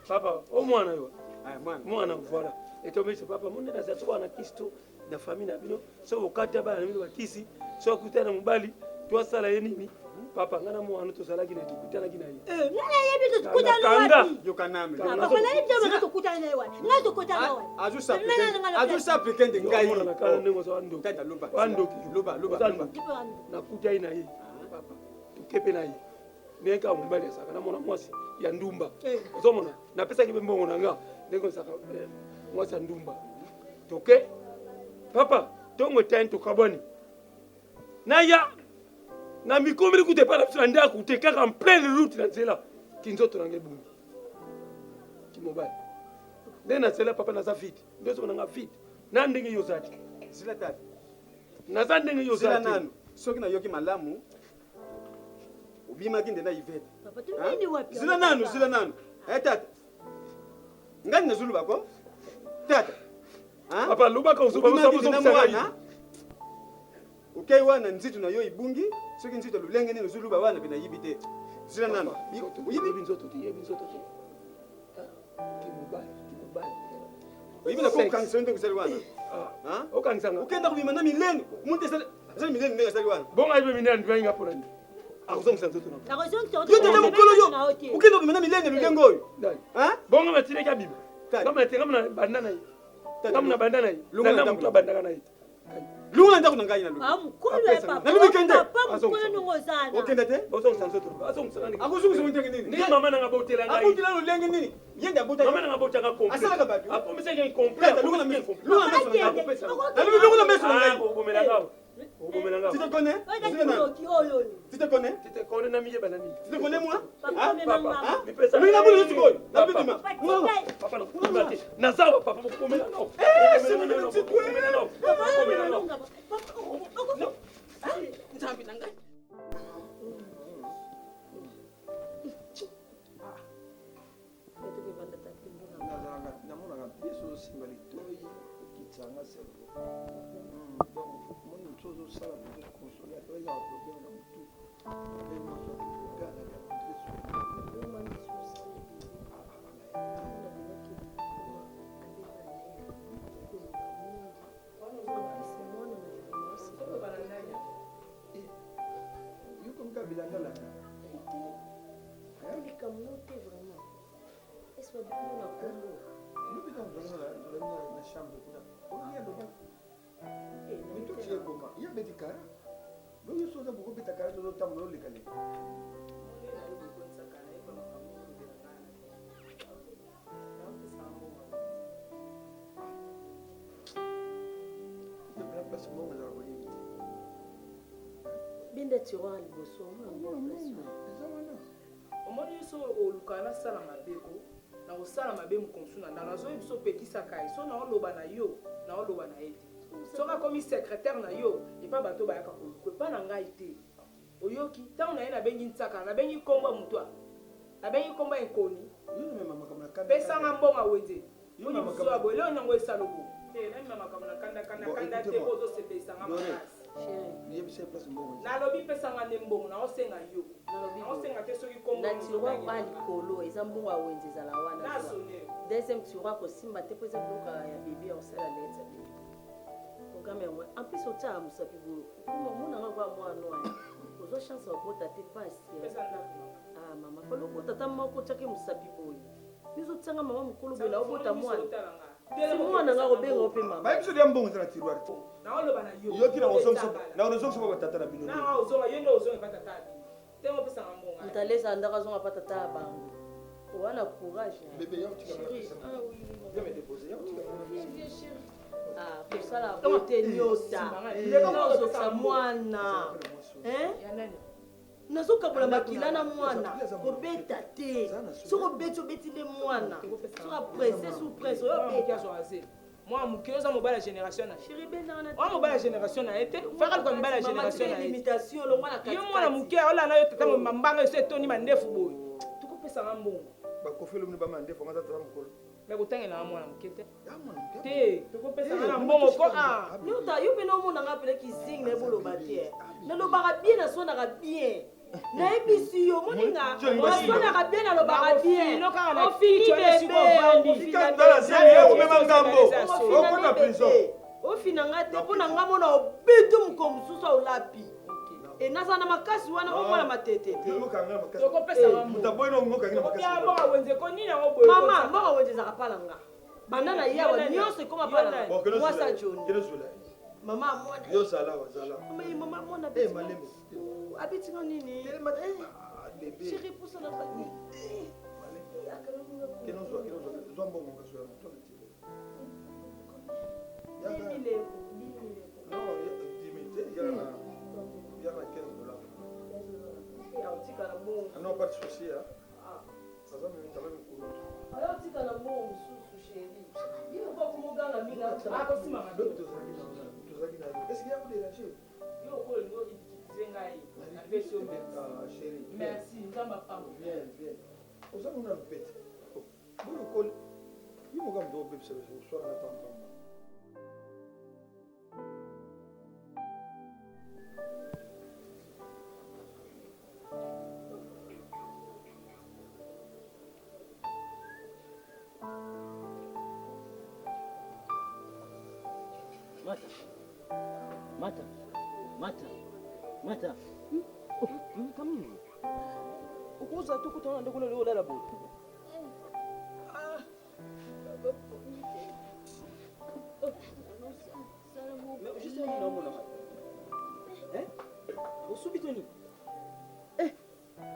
Papa, au moins, moi, voilà. Et tu me dis, papa, mon nez, c'est quoi un kisto de famille, so au kataba, la kisi, so kuta na mbali, toi ça la enemi. Papa, ngana mo anu to sala gina tukutana gina hii. Ngana yebi tukutana wapi? Yokaname. Papa, na yebi tukutana tukutana wapi? Ngana tukutana wapi? Ajusa pikende ngai. Na kana nengo so ando. Tata luba. Luba. Na kuja ina hii. Papa, tukepe na hii. Neka mbali saka na mona mwasi ya ndumba. Uzomona, na pesa kibe mbongo nanga. Nengo saka mwasi ya ndumba. Toke. Papa, tongo time to kaboni. Na ya na mikomiri kutepana tshanda kutekaka en pleine route na nzela kinzoto nange bungi kimobali ndena nzela papa na za vite ndozo nanga vite na ndenge yo zati zila tata na za ndenge yo zila zati nanu soki na yoki malamu ubima kinde na Yvette papa tu nini wapi zila nanu tata ngani na zulu bako tata papa lubaka usuba mwana ukei wana nzitu na yo ibungi soki nzitu lulenge ni zuluba wana bina yibite zila nanu yebi nzoto kimobali yibi na ko kanso ndo kusali wana okansanga ukenda kubima na mileni umuntu esali mileni ndenge sali wana bonga ibe minani ndinga pona ndi akuzongisa nzoto na yo tata mukolo yo ukenda kubima na mileni lulengo oyo bonga matire ka biba kama na bandana hii kama na bandana hii na mtu bandana hii lunga ndako nanganya lunga amukulu papa na lumikende papa mukulu nongozana okenda te bozongisa nzoto azongisa nani akuzungisa muntu nini ni mama na ngabotela ngai abotela lulenge nini yenda bota mama na ngabotela ka complet asala ka batu apomisa ke complet lunga na meso lunga na meso ngai ugomela ngao ugomela ngao tite kone tite kone na miye banani tite kone moi papa nipesa mimi na bulu tiko na bidima papa na kumati na sawa papa ugomela ngao ugomela ngao nzambi na ngai namonaka biso osimba litoi okitsanga servo donc moni motu ozosala console ata eza baproblème na motu yokomika bilanga lana likambo te vraiment est-ce que bino na kombo Nous dans la chambre. Il y a mais toi tu es comment? Il y a des cas. Donc il faut beaucoup de cas de temps dans le calé. Binda tiroir liboso omoni so oluka na sala mabeko na kosala mabe mokonsu na ndanga azoyebi so opekisaka ye so na oloba na yo na oloba na ye te soki akomi secrétaire na yo epa bato bayaka koluka epa na ngai te oyoki ntango na ye nabengi ntsaka nabengi nkombo moto nabengi nkombo enkoni pesanga mbongo wenze oni mosu ya boye leo nango esala bo te namema makambo na kanda te po ozosepesanga makasi nalobi pesanga nde mbongo naosenga yo naosenga te soki kombo na tiroir pa likolo eza mbongo awenze ezala wana nasone deuxième tiroir kosimba te po eza biloko ya bebe osala lete ya bebe programme yango en plus otyaka mosapi boyo omonanga kwa mwana wana ozwa chance bakota te pasi mama fala okota ta moko otyaki mosapi boyo bizotyanga mama mokolo boye naobota mwana si mwana nga kobenga ope mama bayebiso dia mbongo eza na tiroir te naoloba na yo yoki na ozongisa batata na bino na ozonga ye nde ozonga batata ya bino te opesanga mbongo mutalesa andaka azonga pa tata ya bango owana courage bébé yaw tika na me déposer yaw tika kosala bote nyota ozokisa mwana nazokabola makila na mwana kobeta te soki obeti obeti nde mwana soki apresse sous presse oyobeta moi mokili oza mobala ya génération na oa mobala ya génération na ye te faka luka mobala ya génération na limitation longwa na yo mwana moke olanda yo tata mambanga eso etoni mandefu boye tokopesanga mbongo bakofeli mini bamandefu anga tata mokolo me kotangelanga mwana moke te te tokopesanga na mbongo ko nyota yo mpe naomonanga pele kizingi na eboloba te nalobaka bien nasonaka bien nayebisi yo moninga nasonaka bien nalobaka bien ofini bebe ofinanga te mpo na nga mona obeto moko mosusu olapi naza na makasi wana omwana matete te mama mboka wenze ezaka pala nga banda na yawa nyonso ekoma pala mwasa joni mama mwana mwana abitinga nini chéri pousa na non, pas de souci. Ça va me quand même court. Alors, tu as un mot sous chéri. Il faut pas que mon gars la mine à ah comme si maman est-ce qu'il y a vous dérangé yo ko ngo zengai affection chéri merci nzamba pam bien oza mona lupete boyo ko yo mo gamdo bebisa so so na pam pam Mata. Come here. Ukuza tu kutana ndo kule leo bo. Mais juste un moment là. Usubitoni.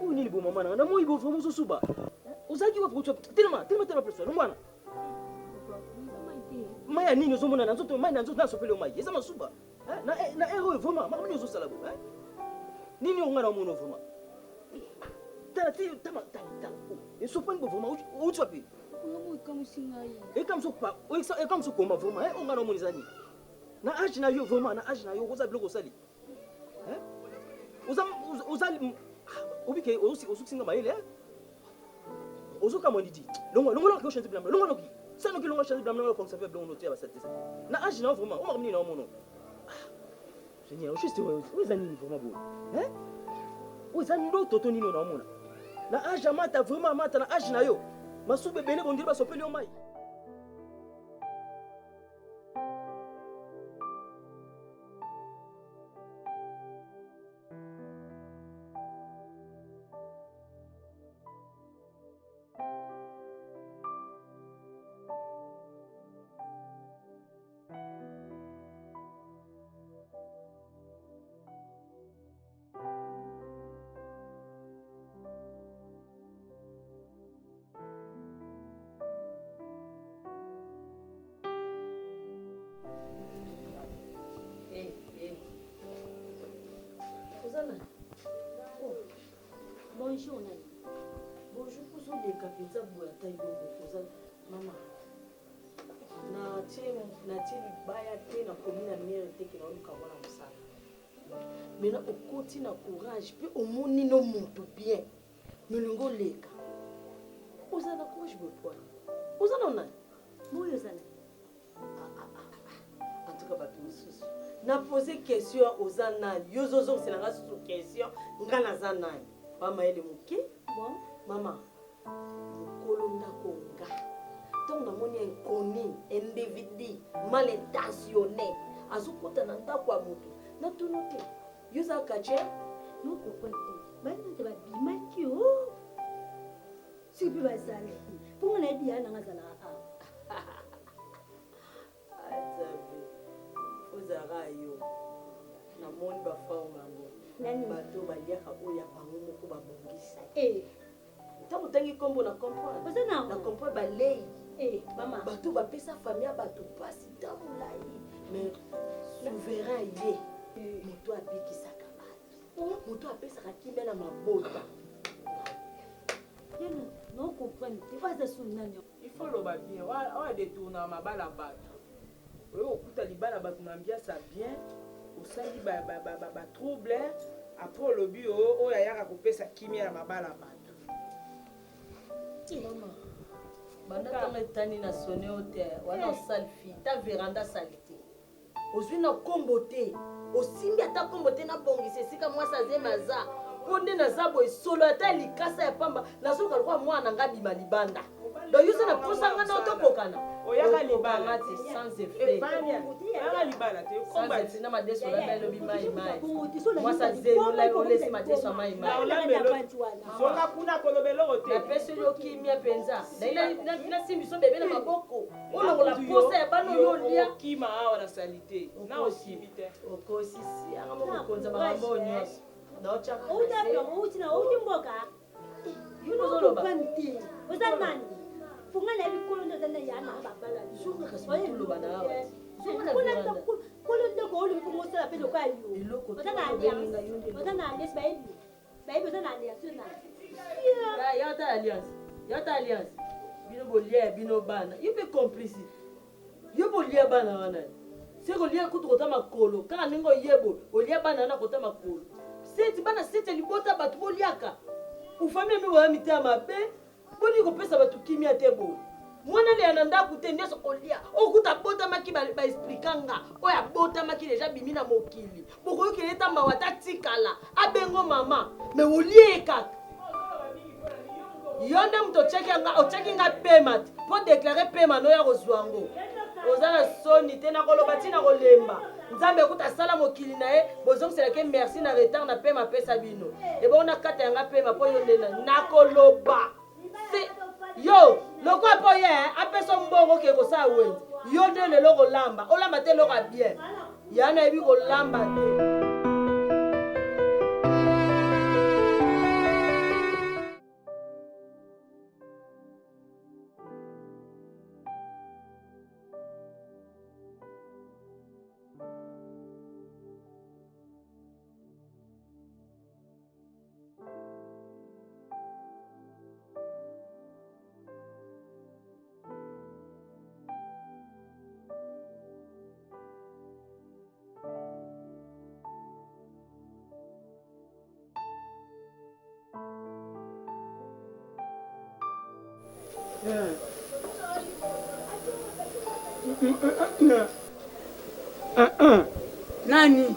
Uni libo mama na mo ibo fomo suba. Uzaki wa kucho tellement personne mwana. Maya nini uzomona na nzoto maya na nzoto na sopele maya. Eza masuba. Na ero voma mama nyozo sala bo. Nini ongana muno voma. Tama. Esopani bo voma uchi wapi? Ngamu ikamusingai. Ekamsopa, ekamso koma voma, ongana munizani. Na age na yo voma, na age na yo koza biloko sali. Uzali obike osukinga maile. Ozuka mondidi. Longo ko chanter blanc. Longo loki. Sano ki longo chanter blanc comme ça fait blanc noter ba satisa. Na age na voma, o makamni na mono. Seigneur, juste uzani voma bo. Uzani ndo toto nino na mona. Na age mata vraiment mata na age na yo. Masube bele bondiri ba sopeli o mai. bonjour nani. Bonjour pour son décapita boyata yongo koza mama. Na tie libaya te na komi na mere te ke na oluka mwana mosala. Mena okoti na courage pe omoni no muntu bien. Melingo leka. Oza na courage bopwana. Oza na nani? Moyo zana. En tout cas bato misusu. Na poser question oza nani? Yo zozo c'est la sous question nga naza nani? Mama ele muke? Bon, Mama. Mukolo ndako nga. Donc namoni inconnu, individu, mal intentionné. Azokota na ndako ya mutu. Na tunote. Yo za kache? non comprendre. Bana te ba bimaki o. Si bi ba zana. Pour na bi ana ngazana a. Azabe. Ozara yo. Namoni ba fauma ngo. Nani Bato baliaka oya bango moko babongisa. Tant Tangi kombo na comprendre. Ozana Na comprendre balei. Mama. Bato bapesa famille bato pasi tamulai. Mais souverain il est. Moto abikisaka bato. Moto apesaka kimia na mabota. Non comprendre. Tu vas à son nani. Il faut le bien. On va détourner ma balle à battre. Oui, au coup, tu as battu na bien ça bien. Au sein du trouble. Après le bio, on a ya couper sa kimia na balle à battre. Maman. Banda tanga tani na sonné au terre. Wana salfi. Ta véranda salité. Ozwi na kombote. Osimbi ata kombote na bongise sika mwasa zemaza. Ponde na zabo esolo ata likasa ya pamba. Nasoka kwa mwana ngabi malibanda. Do yusa na posanga na otokokana. Oyaka libala sans effet. Oyaka libala te Sans effet na madeso la belo bi mai mai. Mwasa zelo la olesi madeso mai mai. Zonga kuna kolobelo te. Na peso yo kimia penza. Na simbi so bebe na maboko. Ono la posa ya bano yo lia kima awa na salite. Na aussi vite. Okosi si anga mo konza mambo nyos. Na ochaka. Funga bikolo ndo tena yana babala. Zunga kasulu bana hawa. Zunga Kuna na kolo ndo ko oli mpungo la pelo kwa yo. Iloko. Otana alliance. Otana alliance baby. Baby otana alliance na. Ya yata alliance. Yata alliance. Bino bolia bino bana. You be complice. You bolia bana wana. Seko lia kutu kota makolo. Kaka ningo yebo. Olia bana na kota makolo. Seti bana seti libota batu boliaka. Ufamile mi wa mitia mabe. Boni ko pesa batu kimia tebo. Mwana le ananda kute ndeso kolia. Okuta bota maki ba explicanga. Oya bota maki deja bimina mokili. Boko yoke leta mawata tikala. Abengo mama. Me olie kaka. Yonde mto cheki nga payment. Po déclarer paiement no ya kozwango. Ozana soni tena koloba tina kolemba. Nzambe kuta sala mokili na ye. Bozong seleke merci na retard na paiement pesa bino. E bo na kata nga paiement po yonde na koloba. Yo, loko apo ye, apeso mbongo ke ko sa wenzi. Yo nde le loko lamba, o lamba te loko bien. Yana ebi ko lamba te. Nani?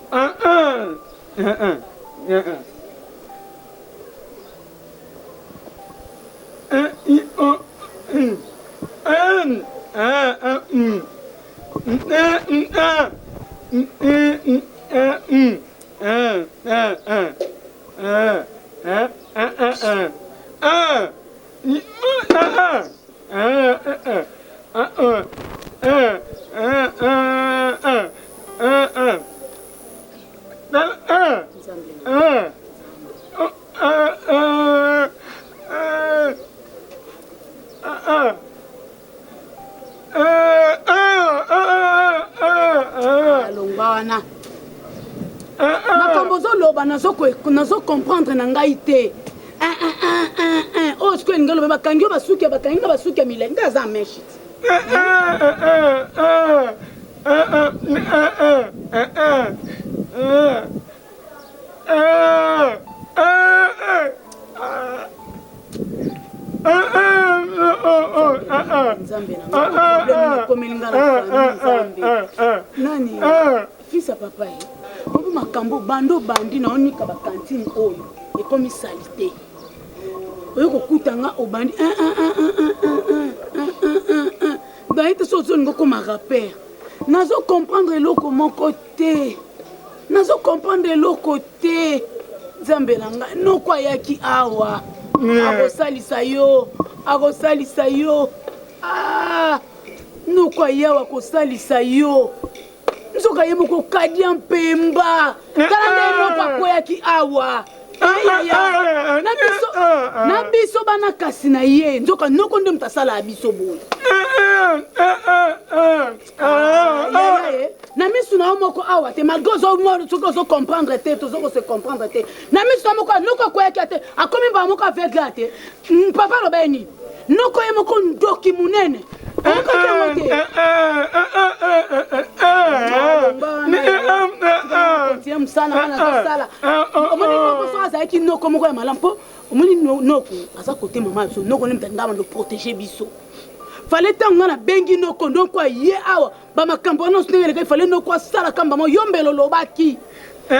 Makambo zoloba nazo comprendre na ngai te. siko ngalo ba kangi basuki bakangi basuki milenge za meshit Nzambe na komeli ngala Nzambe nani fils papa ye obu makambo bando bandi na onika ba cantine oyo ekomi salite oyo kokutanga obandi baite sozo ngo koma rappeur nazo comprendre loko mon côté nazo comprendre loko te Nzambe na nga noko ayaki awa akosalisa yo noko ayawa kosalisa yo nzoka ye moko kadia mpemba tala nde noko akoyaki awa na biso bana kasi na ye nzoka noko nde mutasala ya biso boye na misu na yo moko awa te malgré soki ozo comprendre te tozoko comprendre te na misu na moko noko akoyaki te akomi mbala moko aveugle ya te papa aloba ye nini noko ye moko ndoki munene azalaki noko moko ya malamu mpo omoni noko aza kote mama biso noko nde mutandama ndo protéger biso fale ntango nga na bengi noko ndoko aye awa bamakambo nyonso ndenge eleka fale noko asala kamba mo yo mbelo olobaki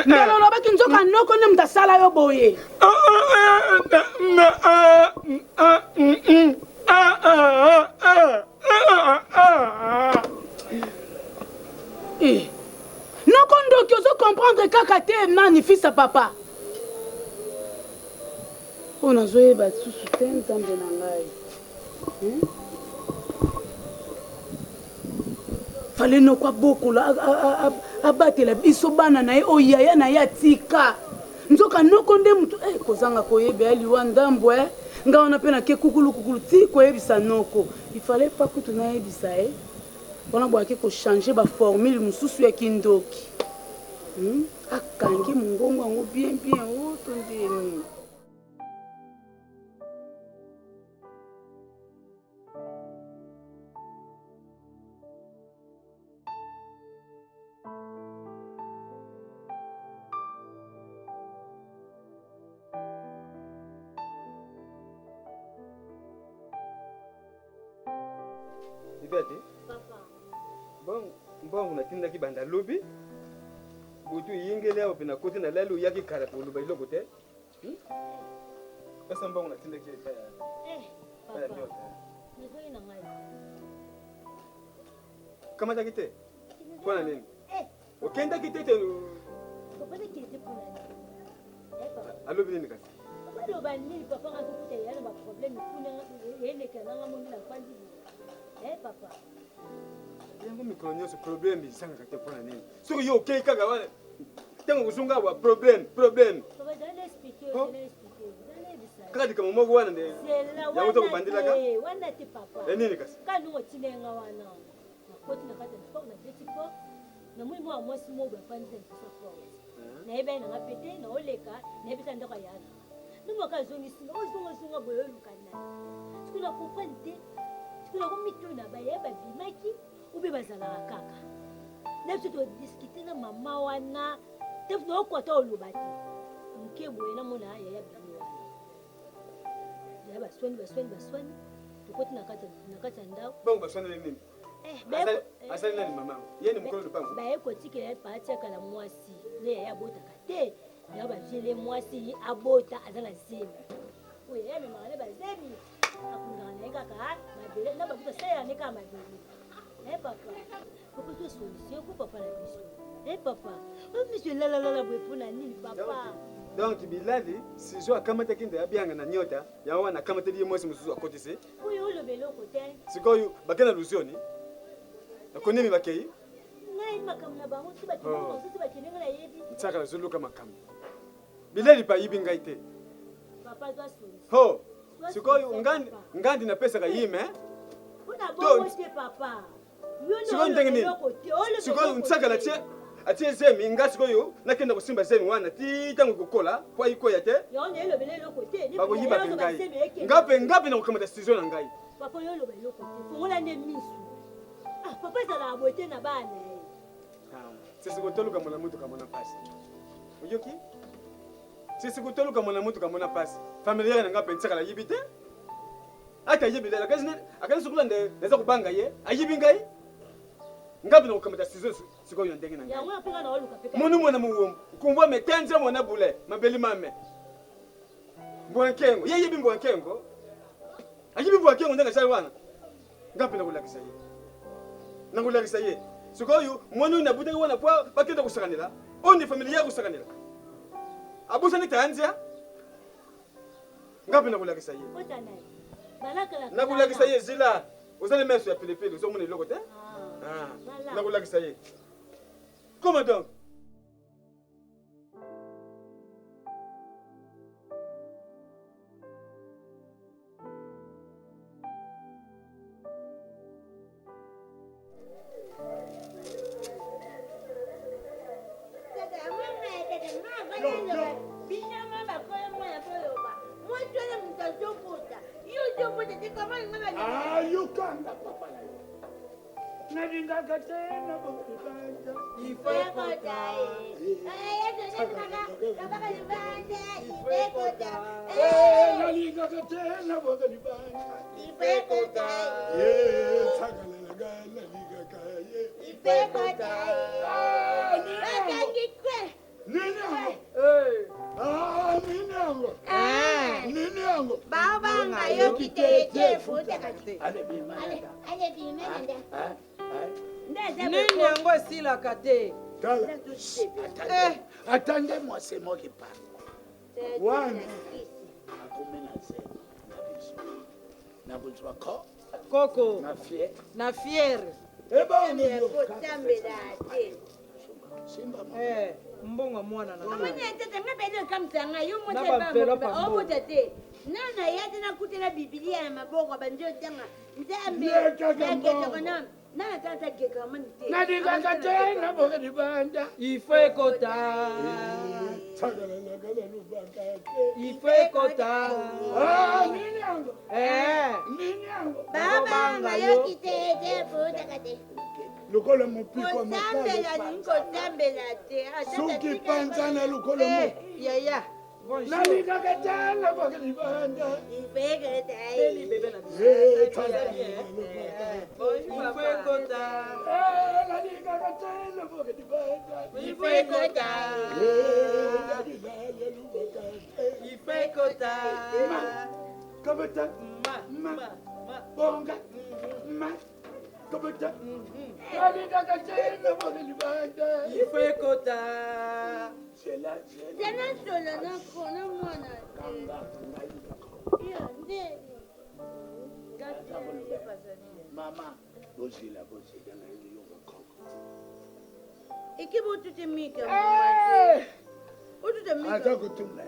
mbelo olobaki nzoka noko nde mutu asala yo boye noko ndoki ozo comprendre kaka te nani fils ya papa oyo nazoyeba susu te Nzambe na ngai fale noko abokola abatela biso bana na ye oyo yaya na ye atika nzoka noko nde mutu kozanga koyeba ya liwa ndambo nga wana mpe nake kukulu ti koyebisa noko ifale pa kutu nayebisa ye mpona bwaki kochange baformule mosusu ya kindoki akangi mongongo yango bien oto ndeni Bon, natinda ki banda lobi. Butu yingele awo pina kote na lalo yaki kara po loba iloko te. Basa mbongo natinda ki pa ya. Papa. Nizoi na ngai. Kama takite? Pona nini? Okenda kite te. Papa ne kite pona nini? Alobi nini kasi? Papa loba nini papa ngaku kute yana ba problème kuna yele kana ngamu na kwandi. Papa. Yango mikolo nyonso problème bizanga kate mpona nini soki yo okei kaka wana ntango kosunga wa problème kaka likambo moko wana nde yango to kobandelaka nini kasi kanongotinenga wana nakoti na kati ya sport na beti sport namoni mwa mwasi moko bafandisa liposa sport nayebai nanga pete naoleka nayebisa ndako yana nomaka azongisinga ozongozonga boye olukana soki na comprendre te soki nakomituna bayeba bimaki ube bazalaka kaka nebiso todiscute na mama wana te naokwata oloba te moke boye namona yaya bimi wana yaya baswani tokoti na kati ya ndako bango baswani nini asali nani mama yeni mokolo lupango baye kotikela paatiaka na mwasi ne yaya abotaka te yaya baviele mwasi abota aza na zemi oyo yaya memaka ne bazemi akundaka na ye kaka mabele na bakuta salela ne kaka mabele papa papa to solution ko papa la biso papa monsieur la boy pona nini papa donc bilali si jo akamata kinda yabianga na nyota ya wana akamata liye mwasi mususu akotise oyo lo belo kote sikoyo bakena lusioni akonemi bakei ngai makamna bango si bakina si bakina na yebi tsaka zuluka makam bilali pa yibi ngai te papa to solution ho sikoyo ngandi na pesa ka yime una bongo te papa sikoyo ndenge nini sikoyo ntsaka la tie atie zemi ngasi koyo nakenda kosimba zemi wana ti tango kokola po ayikoya te yonde elobela eloko te bakoyiba pe ngai ngape na kokamata studio na ngai papa yo oloba eloko te fongola nde misu papa ezalaka boye te na bana ye sisi kotoluka mona mutuka mona pasi oyoki sisi kotoluka mona mutuka mona pasi familiere na nga mpe ntiakala yibi te ata ayibi lela akani sukula nde neza kubanga ye ayibi ngai ngapi na kokamata studio sikoyo ndenge na ngai munu mwana muwombo kumbwa metenze mwana bule mabeli mame mbwankengo ye yibi mbwankengo ayibi mbwankengo ndenge sai wana ngapi na kulakisa ye nakulakisa ye sikoyo mwana na buta wana kwa bakenda kusakanela oni familia kusakanela abusa ni tanzia ngapi na kulakisa ye nakulakisa ye zila uzale meso ya pilipili uzomuna iloko te nakulakisa ye comment donc nini yango esilaka te attendez-moi c'est moi qui parle wana akomena zema na biso na bozwa ko koko na fiere mbongo mwana nana yate nakutela bibilia na maboko bandio tanga nzambe nana tata geka mani te nadingaka te na boka dibanda ife kota ife kota nini yango nini yango baba ngayo kitete futa kate lokolo mopiko makala te suki panzana lokolo mo yaya nalingaka te na boka dibanda mama bozila na ile yonga koko ikibu tutimika ata kutumla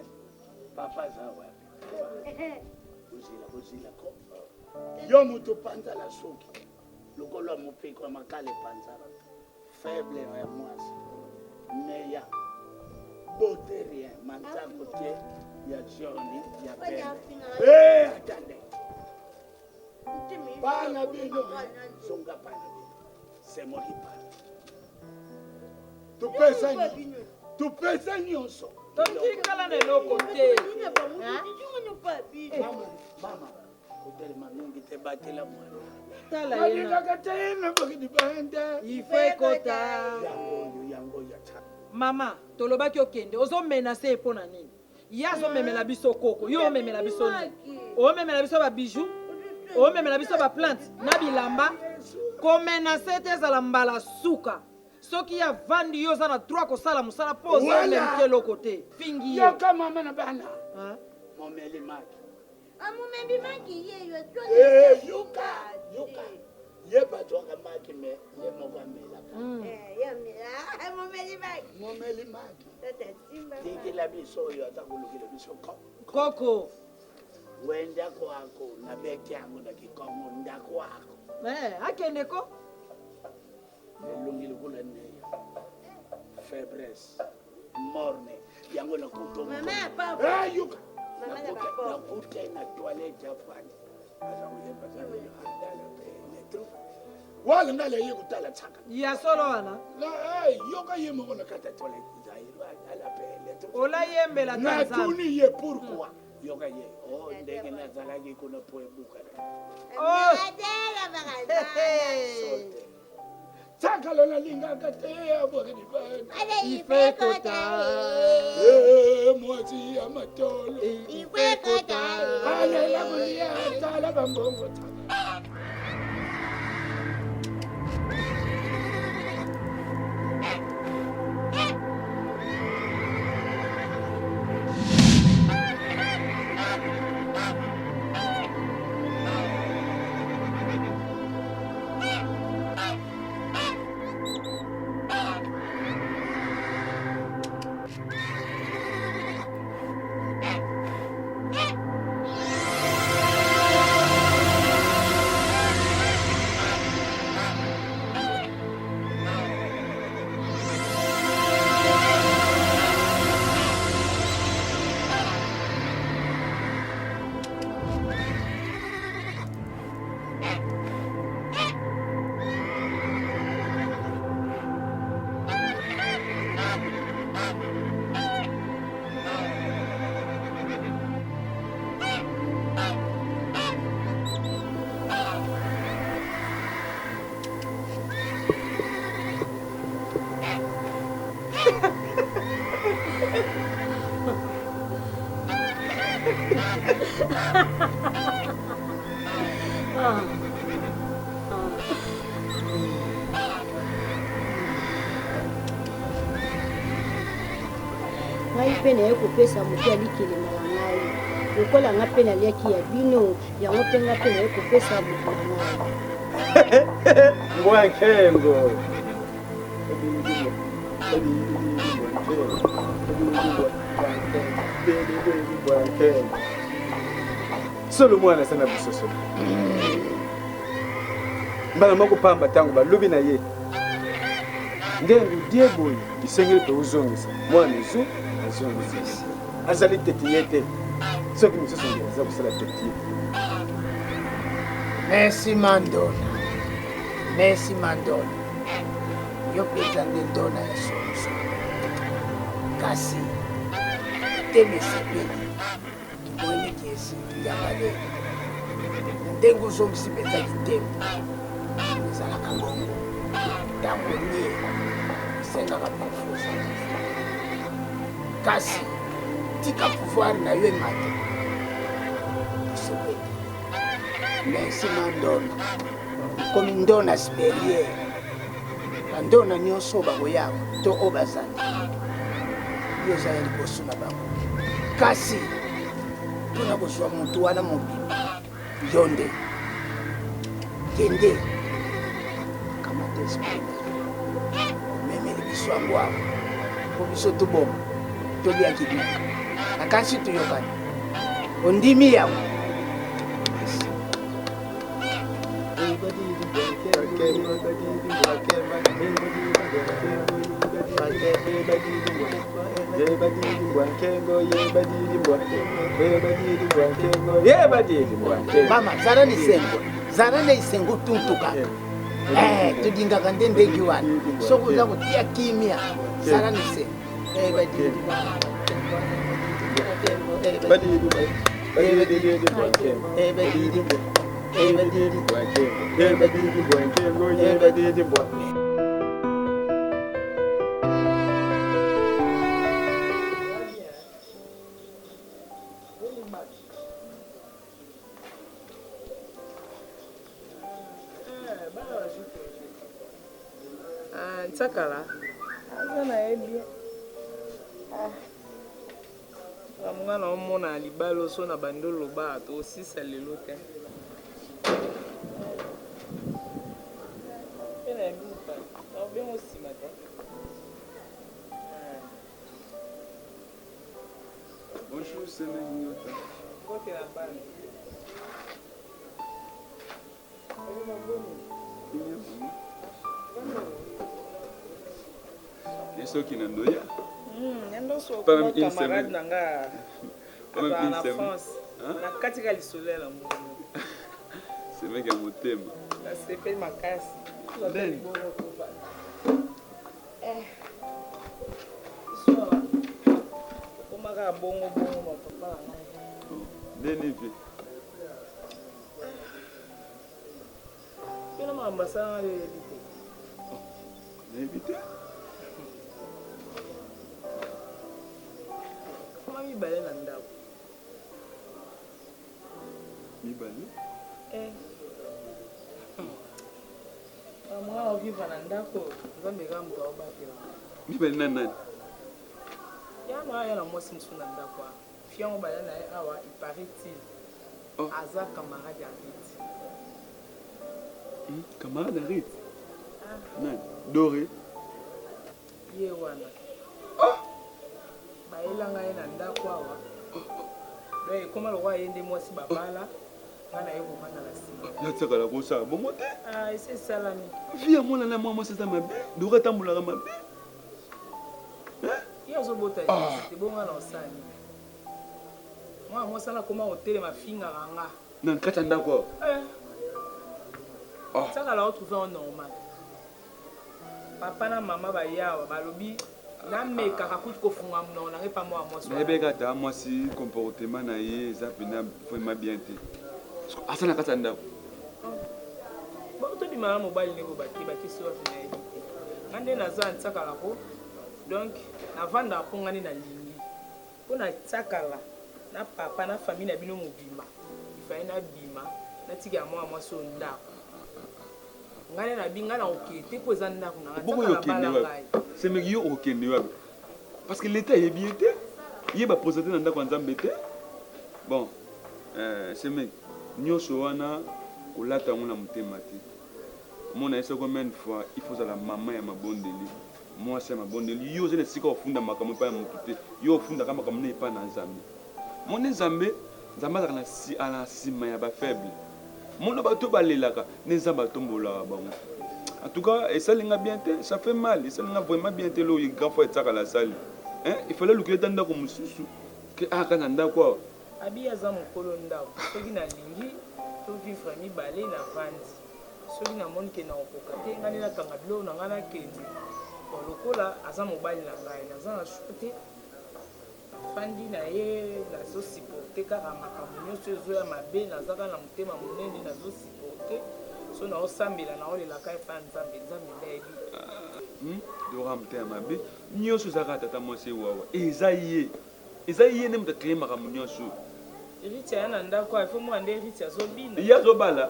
papa zawa bozila koko yo mutu panza la soki lokolo mopiko makale panza faible ya mwasi meya beauté rien manza côté ya Johnny ya pembe attendez bana bino songa bana bino c'est moi qui parle tupesa nyonso totikala na eloko te mama kotelema mingi te batela mwana tala yena te na bokidibanda ife kota yango ya cha mama tolobaki okende ozomenase mpo na nini ye azomemela biso koko yo omemela biso nini omemela biso babiju omemela biso baplante na bilamba komenase te ezala mbala suka soki ya vandi yo oza na droit kosala mosala mpo ozomemike eloko te fingi ye yoka mama na bana momeli maki amumembi maki yeyo yoka ye batwaka maki me ye moko amelaka momeli maki tikila biso oyo ata kolukila biso koko we ndako wako na beki yangu na kikongo ndako wako akendeko elungile kula neyo faiblesse morne yango na kuto Maman, papa. eh yuka Maman, na papa. kuta na toilette afani asa uyeba sana andala le truc wala ngale yikutala tsaka ya solo wana la yoka yemo kona kata toilette zairo ala pe le truc ola yembela na tanzania tuni ye pourquoi yoka ye oh ndenge na zalaki kuna poebuka oh Adela, Maman. tsaka lona lingaka te abore di bana Allez, il fait côté. mwati ya matolo Il fait côté. alela kuya tala bambongo tala ngai mpe naye kopesa moto alikelema na ngai lokola nga mpe naliaki ya bino yango mpe nga mpe naye kopesa moto na ngai Mbwankengo. Solo mwana sana bisoso. Mbala moko pamba tangu balubi na ye. Ndengu dieboyi isengeli pe uzongisa. Mwana zu azongisa. Azali tetiyete. Soki misoso ngeza kusala tetiyete. Messi Mandona yo peza nde ndona ya solution kasi temesepeli tomoniki esi yabale ndenge ozongisi mpenzaki tembo ezalaka bongo ntango nie esengaka confusa kasi tika pouvoir na yo emate osepeli Messi Mandona komi ndona superieur bandona nyonso bakoyaka to oyo bazali yo oza ya liboso na bango kasi mpona kozwa motu wana mobima yo nde kende kamata esprit omemeli biso yango awa po biso toboma toliaki duka nakanisi toyokani ondimi yango mama zala ni sengo zala na isengo tuntuka tudingaka nde ndenge wana soki oza kotia kimia zala ni sengo ntsakala aza nayebi mwana omona libala so na bandolo ba to osisa lelo te mpe nayebi mopa naobengo nsima te Bonjour, c'est Nanyota. kote na bana soki na ndoya. Ndoso Pas ko même une camarade semaine. nanga. Pas même une En semaine. France. Na katika lisolo la mo. C'est mec à motema. Ça c'est fait makasi. Ben. Komaka bongo bongo papa na ngai. Neni pe. Kila mambasa le Na évité. kama mibale na ndako. Mibali. Mwana okiva na ndako nzambe kaka moto aobatela. Mibali na nani? Yana aya na mwasi mosusu na ndako awa. Fiango baya na ye awa iparaît-il. Aza camarade ya Rite. Camarade Rite. Nani? Doré. Ye wana. Bayelanga ye na ndako awa. Donc ekoma lokwa ye nde mwasi babala. Ngana ye komanda na nsima. Yatsaka kosala bongo te. Ese esalami. Vi ya mwana na mwa mwasi eza mabe. Doré atambolaka mabe. Ye azobota ye te bonga na osani. Mwana mwasi ana koma kotelema fingaka nga. Na kati ya ndako awa. Sakala retrouvé en normal. Papa na mama bayawa balobi namekaka kutu kofunga mnona nge pa mwa mwasi. Nayebeka ata mwasi comportement na ye eza pena vraiment bien te. Asa na kati ya ndako. Tobima na mobali ndeko bakisi wapi na yebi te. Nga nde naza ntsakala ko donc navanda mpo nga nde nalingi mpo na tsakala na papa na famille na bino mobima ifai nabima natika mwa mwasi oyo ndako ngai na binga na okete mpo eza ndako na ngai bala ngai semeki yo okende wapi parce que l'état yebi ye te ye baprosete na ndako ya nzambe te bon semeki nyonso wana kolata yango na motema te mona ye soko combien de fois il faut ozala mama ya mabondeli mwasi ya mabondeli yo oza na esika ofunda makambo epai ya motu te yo ofundaka makambo na epai na nzambe mona nzambe azalaka na nsima ya bafaible mona bato balelaka ne nzambe atombolaka bango en tout cas esalinga bien te ça fait mal esalinga vraiment bien te loyo grand fois etiaka la sali il fallait lukila ata ndako mosusu ke aka na ndako awa abi aza mokolo ndako soki nalingi tovivre mibale na vandi soki namoni ke na okoka te ngai nde nakanga biloko na ngai nakende lokola aza mobali na ngai naza na shu te fandi na ye nazosiporte kaka makambo nyonso ezoya mabe nazaka na motema monene nazosiporte so naosambela naolelaka epai ya nzambe nzambe ndayebi dora motema mabe nyonso ezaka tata mwasi ewawa eza ye nde moto akreye makambo nyonso riti aya na ndako ayo fo mwana nde riti azobina ye azobala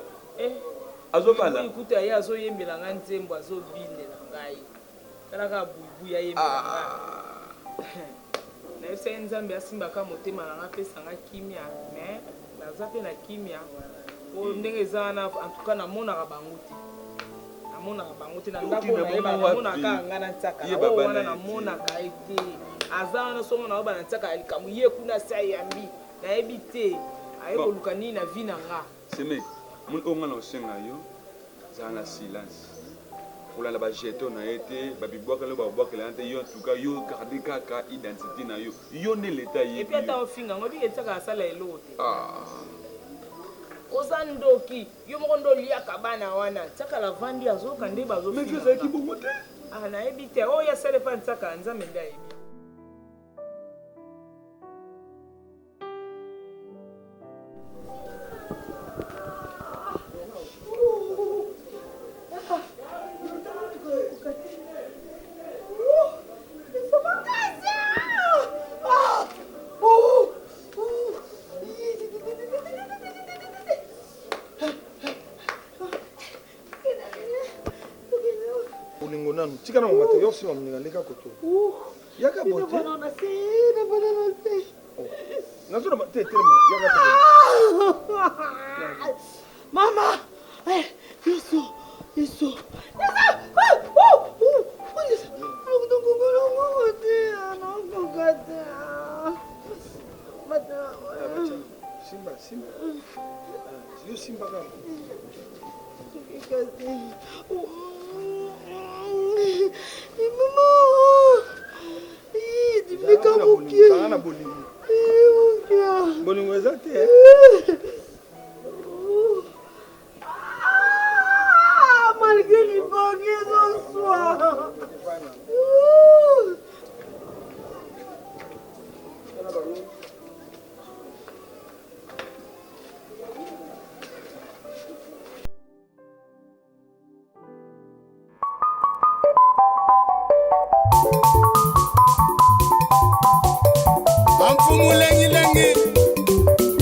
azobala ikuta ye azoyembela ngai nzembo azobindela ngai talaka buibuyi ayembela ngai nayebisa ye nzambe asimbaka motema nanga apesanga kimia mais naza mpe na kimia po ndenge eza wana antuka namonaka bango te namonaka bango te na ndako nayeba namonaka nga na ntiaka oyo wana namonaka ye te aza wana songo na oba na ntiaka ya likambo ye kuna si ayambi nayebi te aye koluka nini na vi na nga seme moni oyo nga na osenga yo zala na silence kolanda bajeton na ye te babibwakela babwakela ya te yo entuka yo garde kaka identité na yo yo nde leta ye epi ata ofinga ngo bike tiaka asala eloko te oza ndoki yo moko ndo oliaka bana wana tiaka lavandi azoka nde bazozalaki bongo te nayebi te oyo asala epa ntiaka nzambe nde ayebi tika na mamata yo sima mninga leka koto yaka bote nazo na te telema yaka te mama yeso yeso simba simba yo simba kama Maman! Zanga na bolingo. Bolingo eza te. Malgré l'hypocrisie ce soir. Amfumu lengi lengi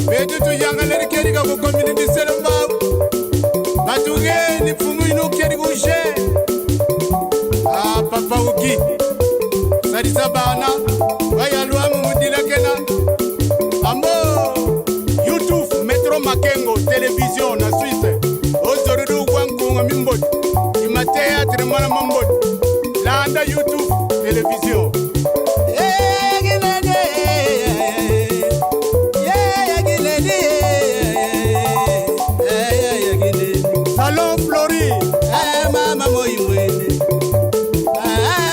betu tu yanga leri keri ka ko community selamba batuge ni fumu ino keri kushe papa uki sari sabana baya luamu mudila kena ambo YouTube Metro Makengo television na Suisse ozorudu kwankunga mimbot imatea tremana mambot landa YouTube television Salon Flori, mama moimwene,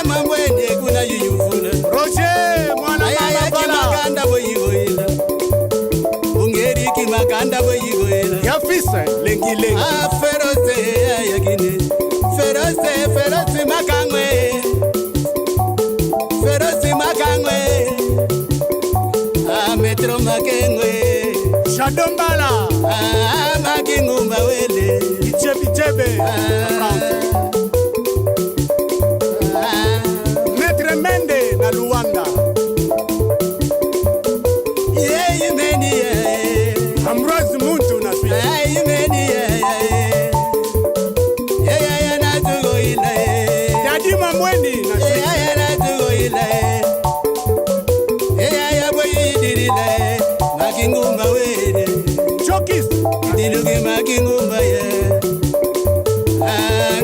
mamwene kuna yuyufuna. Roger, mwana mama bala. Kimakanda boyigoila, ungeri kimakanda boyigoila. Yafisa, lengi lengi. Feroze ayagine, feroze makangwe, feroze makangwe. Metro makengwe, shadombala. Makingumba wele, ichebe, France. Maître Mende na Luanda. Yeah, you many, yeah. Ambrose Muntu na Suisse. Yeah, you many, yeah. Yeah, na tugo ila. Daddy Mamweni na Suisse. Yeah, na tugo ila. Yeah, boy dirila. Makingumba wele. Chokis. Dilugi makingumba ya.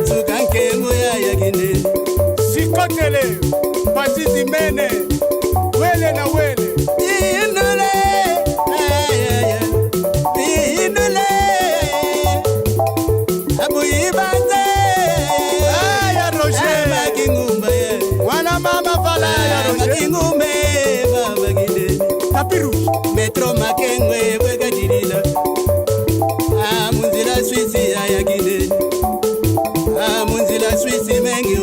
Tukanke moya yagine. Sikotele, Pasisi mene, wele na wele. Inule, inule. Abu ibanze. Ya Roger. Makingumba ya. Wana mama fala ya Roger. Makingumbe, mama gine. Tapiru. Metro makengwe, wega dirila. Munzila Suisse ayagine. Munzila Suisse mengi